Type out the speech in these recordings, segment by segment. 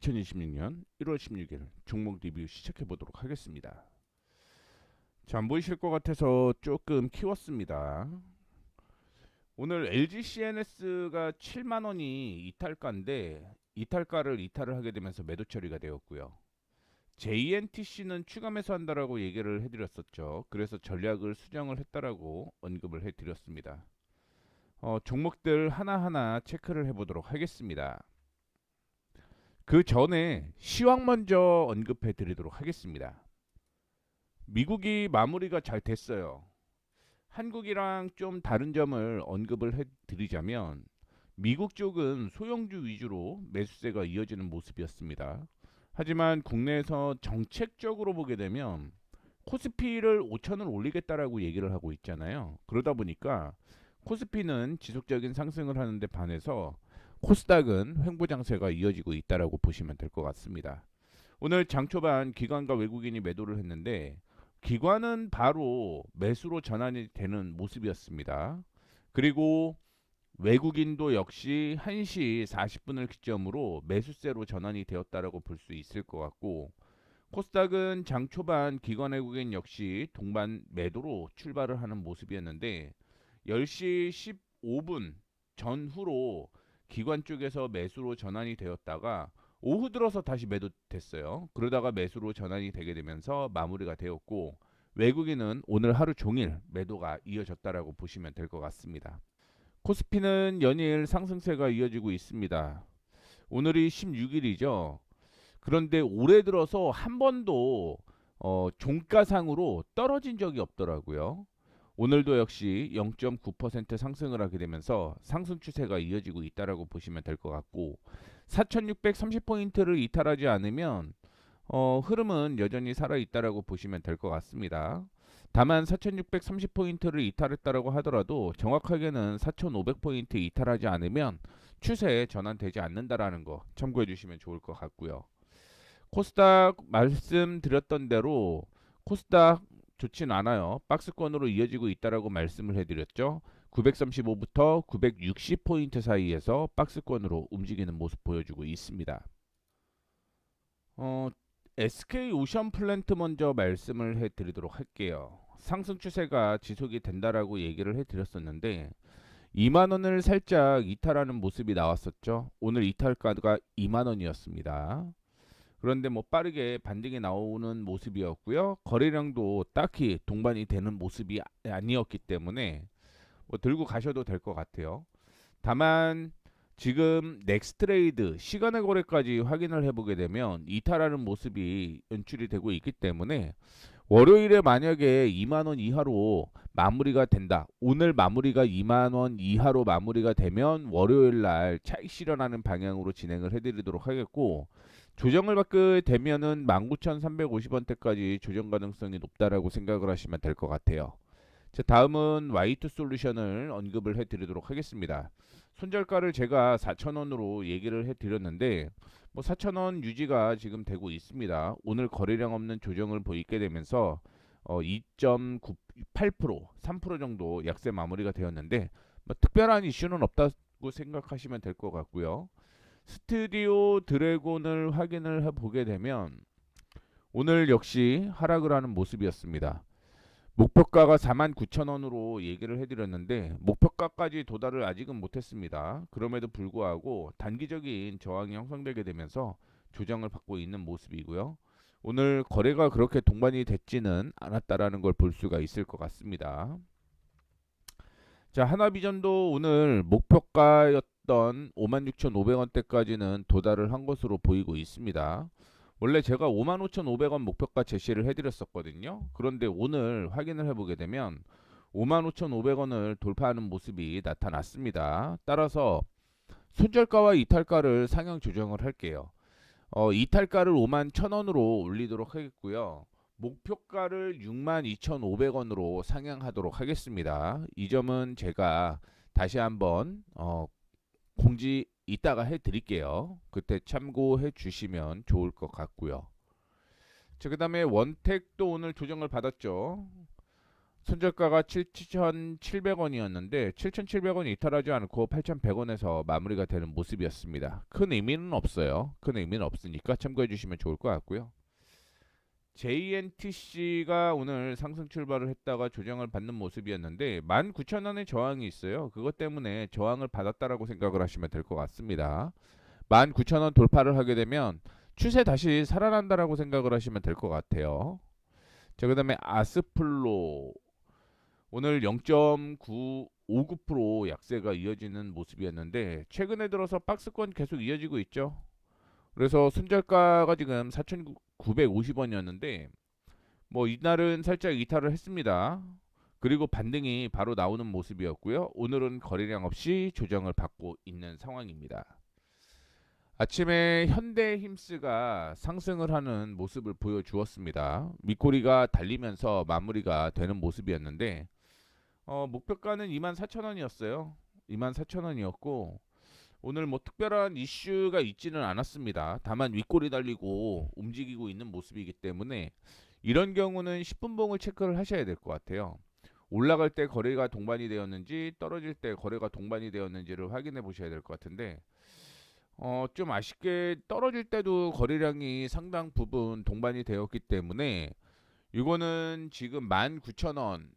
2026년 1월 16일 종목 리뷰 시작해 보도록 하겠습니다. 자, 안 보이실 것 같아서 조금 키웠습니다. 오늘 LG CNS가 7만 원이 이탈가인데 이탈가를 이탈을 하게 되면서 매도 처리가 되었고요. JNTC는 추가 매수한다라고 얘기를 해드렸었죠. 그래서 전략을 수정을 했다라고 언급을 해드렸습니다. 종목들 하나하나 체크를 해보도록 하겠습니다. 그 전에 시황 먼저 언급해 드리도록 하겠습니다. 미국이 마무리가 잘 됐어요. 한국이랑 좀 다른 점을 언급을 해 드리자면 미국 쪽은 소형주 위주로 매수세가 이어지는 모습이었습니다. 하지만 국내에서 정책적으로 보게 되면 코스피를 5천을 올리겠다라고 얘기를 하고 있잖아요. 그러다 보니까 코스피는 지속적인 상승을 하는데 반해서 코스닥은 횡보장세가 이어지고 있다라고 보시면 될 것 같습니다. 오늘 장 초반 기관과 외국인이 매도를 했는데 기관은 바로 매수로 전환이 되는 모습이었습니다. 그리고 외국인도 역시 1시 40분을 기점으로 매수세로 전환이 되었다라고 볼 수 있을 것 같고 코스닥은 장 초반 기관 외국인 역시 동반 매도로 출발을 하는 모습이었는데 10시 15분 전후로 기관 쪽에서 매수로 전환이 되었다가 오후 들어서 다시 매도됐어요. 그러다가 매수로 전환이 되게 되면서 마무리가 되었고 외국인은 오늘 하루 종일 매도가 이어졌다라고 보시면 될 것 같습니다. 코스피는 연일 상승세가 이어지고 있습니다. 오늘이 16일이죠. 그런데 올해 들어서 한 번도 종가상으로 떨어진 적이 없더라고요. 오늘도 역시 0.9% 상승을 하게 되면서 상승 추세가 이어지고 있다라고 보시면 될 것 같고 4,630포인트를 이탈하지 않으면 흐름은 여전히 살아 있다라고 보시면 될 것 같습니다. 다만 4,630포인트를 이탈했다라고 하더라도 정확하게는 4,500포인트 이탈하지 않으면 추세에 전환되지 않는다라는 거 참고해 주시면 좋을 것 같고요. 코스닥 말씀드렸던 대로 코스닥 좋진 않아요. 박스권으로 이어지고 있다라고 말씀을 해드렸죠. 935부터 960포인트 사이에서 박스권으로 움직이는 모습 보여주고 있습니다. 어, SK 오션 플랜트 먼저 말씀을 해드리도록 할게요. 상승 추세가 지속이 된다라고 얘기를 해드렸었는데 2만 원을 살짝 이탈하는 모습이 나왔었죠. 오늘 이탈가가 2만 원이었습니다. 그런데 뭐 빠르게 반등이 나오는 모습이었고요. 거래량도 딱히 동반이 되는 모습이 아니었기 때문에 뭐 들고 가셔도 될 것 같아요. 다만 지금 넥스트레이드 시간의 거래까지 확인을 해보게 되면 이탈하는 모습이 연출이 되고 있기 때문에 월요일에 만약에 2만 원 이하로 마무리가 된다. 오늘 마무리가 2만 원 이하로 마무리가 되면 월요일 날 차익 실현하는 방향으로 진행을 해드리도록 하겠고 조정을 받게 되면은 19,350원대까지 조정 가능성이 높다라고 생각을 하시면 될 것 같아요. 자, 다음은 Y2 솔루션을 언급을 해드리도록 하겠습니다. 손절가를 제가 4,000원으로 얘기를 해드렸는데 뭐 4,000원 유지가 지금 되고 있습니다. 오늘 거래량 없는 조정을 보이게 되면서 2.98% 3% 정도 약세 마무리가 되었는데 뭐 특별한 이슈는 없다고 생각하시면 될 것 같고요. 스튜디오 드래곤을 확인을 해보게 되면 오늘 역시 하락을 하는 모습이었습니다. 목표가가 49,000원으로 얘기를 해드렸는데 목표가까지 도달을 아직은 못했습니다. 그럼에도 불구하고 단기적인 저항이 형성되게 되면서 조정을 받고 있는 모습이고요. 오늘 거래가 그렇게 동반이 됐지는 않았다라는 걸 볼 수가 있을 것 같습니다. 자, 하나비전도 오늘 목표가였던 56,500원대까지는 도달을 한 것으로 보이고 있습니다. 원래 제가 55,500원 목표가 제시를 해드렸었거든요. 그런데 오늘 확인을 해보게 되면 55,500원을 돌파하는 모습이 나타났습니다. 따라서 손절가와 이탈가를 상향 조정을 할게요. 이탈가를 51,000원으로 올리도록 하겠고요. 목표가를 62,500원으로 상향하도록 하겠습니다. 이 점은 제가 다시 한번 공지 이따가 해드릴게요. 그때 참고해 주시면 좋을 것 같고요. 자, 그 다음에 원택도 오늘 조정을 받았죠. 손절가가 7,700원이었는데 7,700원이 이탈하지 않고 8,100원에서 마무리가 되는 모습이었습니다. 큰 의미는 없어요. 큰 의미는 없으니까 참고해 주시면 좋을 것 같고요. JNTC가 오늘 상승 출발을 했다가 조정을 받는 모습이었는데 19,000원의 저항이 있어요. 그것 때문에 저항을 받았다라고 생각을 하시면 될 것 같습니다. 19,000원 돌파를 하게 되면 추세 다시 살아난다라고 생각을 하시면 될 것 같아요. 자, 그다음에 아스플로 오늘 0.959% 약세가 이어지는 모습이었는데 최근에 들어서 박스권 계속 이어지고 있죠. 그래서 손절가가 지금 4,950원이었는데 뭐 이날은 살짝 이탈을 했습니다. 그리고 반등이 바로 나오는 모습이었고요. 오늘은 거래량 없이 조정을 받고 있는 상황입니다. 아침에 현대힘스가 상승을 하는 모습을 보여주었습니다. 윗꼬리가 달리면서 마무리가 되는 모습이었는데 목표가는 24,000원이었어요. 24,000원이었고 오늘 뭐 특별한 이슈가 있지는 않았습니다. 다만 윗꼬리 달리고 움직이고 있는 모습이기 때문에 이런 경우는 10분봉을 체크를 하셔야 될 것 같아요. 올라갈 때 거래가 동반이 되었는지 떨어질 때 거래가 동반이 되었는지를 확인해 보셔야 될 것 같은데 좀 아쉽게 떨어질 때도 거래량이 상당 부분 동반이 되었기 때문에 이거는 지금 19,000원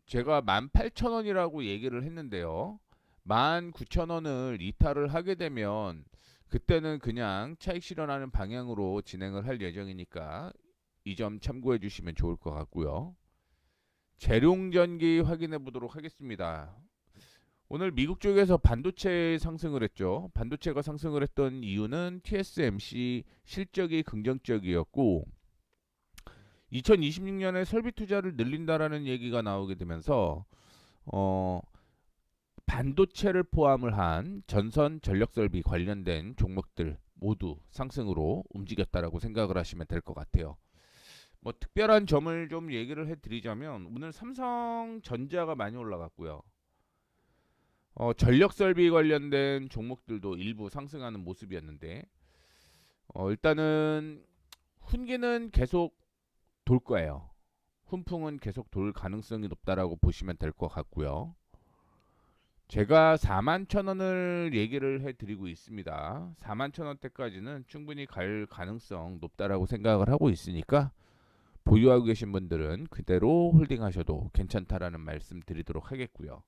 제가 18,000원이라고 얘기를 했는데요. 19,000원을 이탈을 하게 되면 그때는 그냥 차익 실현하는 방향으로 진행을 할 예정이니까 이 점 참고해 주시면 좋을 것 같고요. 재룡전기 확인해 보도록 하겠습니다. 오늘 미국 쪽에서 반도체 상승을 했죠. 반도체가 상승을 했던 이유는 TSMC 실적이 긍정적이었고 2026년에 설비 투자를 늘린다라는 얘기가 나오게 되면서 반도체를 포함을 한 전선 전력 설비 관련된 종목들 모두 상승으로 움직였다라고 생각을 하시면 될 것 같아요. 뭐 특별한 점을 좀 얘기를 해드리자면 오늘 삼성전자가 많이 올라갔고요. 전력 설비 관련된 종목들도 일부 상승하는 모습이었는데 일단은 훈기는 계속 돌 거예요. 훈풍은 계속 돌 가능성이 높다라고 보시면 될 것 같고요. 제가 41,000원을 얘기를 해드리고 있습니다. 41,000원대까지는 충분히 갈 가능성 높다라고 생각을 하고 있으니까 보유하고 계신 분들은 그대로 홀딩하셔도 괜찮다라는 말씀 드리도록 하겠고요.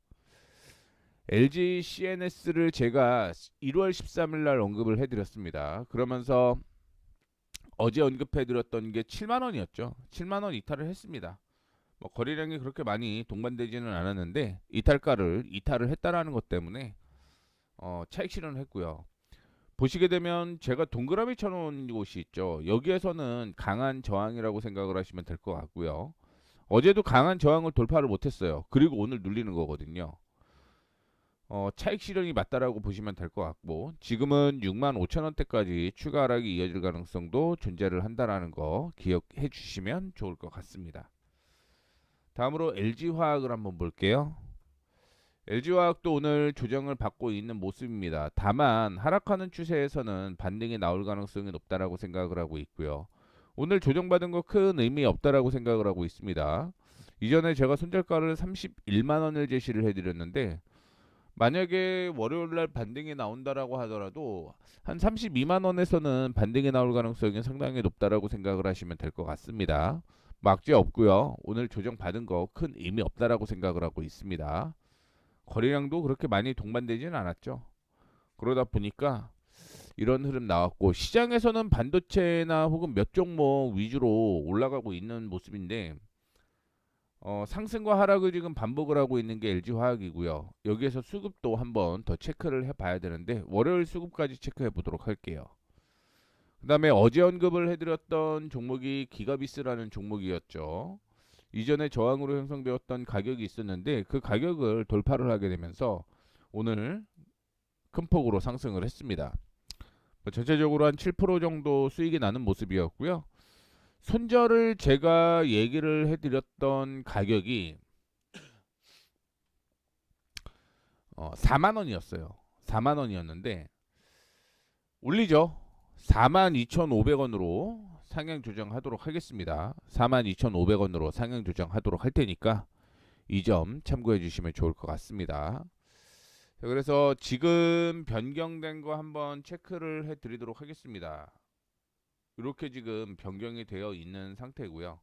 LG CNS를 제가 1월 13일 날 언급을 해드렸습니다. 그러면서 어제 언급해드렸던 게 7만원이었죠. 7만원 이탈을 했습니다. 뭐 거래량이 그렇게 많이 동반되지는 않았는데 이탈을 했다라는 것 때문에 차익 실현을 했고요. 보시게 되면 제가 동그라미 쳐놓은 곳이 있죠. 여기에서는 강한 저항이라고 생각을 하시면 될 것 같고요. 어제도 강한 저항을 돌파를 못했어요. 그리고 오늘 눌리는 거거든요. 차익 실현이 맞다라고 보시면 될 것 같고 지금은 65,000원대까지 추가 하락이 이어질 가능성도 존재를 한다라는 거 기억해 주시면 좋을 것 같습니다. 다음으로 LG화학을 한번 볼게요. LG화학도 오늘 조정을 받고 있는 모습입니다. 다만 하락하는 추세에서는 반등이 나올 가능성이 높다라고 생각을 하고 있고요. 오늘 조정받은 거 큰 의미 없다라고 생각을 하고 있습니다. 이전에 제가 손절가를 31만원을 제시를 해드렸는데 만약에 월요일날 반등이 나온다라고 하더라도 한 32만원에서는 반등이 나올 가능성이 상당히 높다라고 생각을 하시면 될 것 같습니다. 막지 없고요. 오늘 조정 받은 거 큰 의미 없다라고 생각을 하고 있습니다. 거래량도 그렇게 많이 동반되지는 않았죠. 그러다 보니까 이런 흐름 나왔고 시장에서는 반도체나 혹은 몇 종목 위주로 올라가고 있는 모습인데 상승과 하락을 지금 반복을 하고 있는 게 LG화학이고요. 여기에서 수급도 한번 더 체크를 해봐야 되는데 월요일 수급까지 체크해 보도록 할게요. 그 다음에 어제 언급을 해드렸던 종목이 기가비스라는 종목이었죠. 이전에 저항으로 형성되었던 가격이 있었는데 그 가격을 돌파를 하게 되면서 오늘 큰 폭으로 상승을 했습니다. 전체적으로 한 7% 정도 수익이 나는 모습이었고요. 손절을 제가 얘기를 해드렸던 가격이 4만원이었어요. 4만원이었는데 올리죠. 42,500원으로 상향 조정하도록 하겠습니다. 42,500원으로 상향 조정하도록 할 테니까 이 점 참고해 주시면 좋을 것 같습니다. 자, 그래서 지금 변경된 거 한번 체크를 해 드리도록 하겠습니다. 이렇게 지금 변경이 되어 있는 상태고요.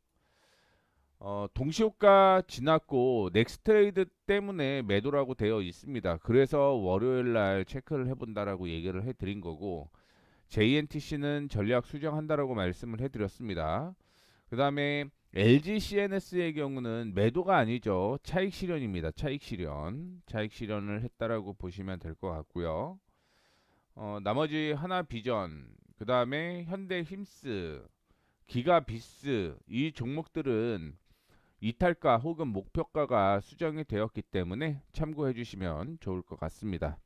동시효과 지났고 넥스트레이드 때문에 매도라고 되어 있습니다. 그래서 월요일 날 체크를 해본다라고 얘기를 해드린 거고, JNTC는 전략 수정한다라고 말씀을 해드렸습니다. 그 다음에 LG CNS의 경우는 매도가 아니죠. 차익 실현입니다. 차익 실현. 차익 실현을 했다라고 보시면 될 것 같고요. 나머지 하나비전, 그 다음에 현대힘스, 기가비스 이 종목들은 이탈가 혹은 목표가가 수정이 되었기 때문에 참고해 주시면 좋을 것 같습니다.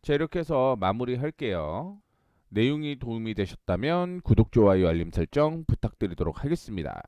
자, 이렇게 해서 마무리 할게요. 내용이 도움이 되셨다면 구독, 좋아요, 알림 설정 부탁드리도록 하겠습니다.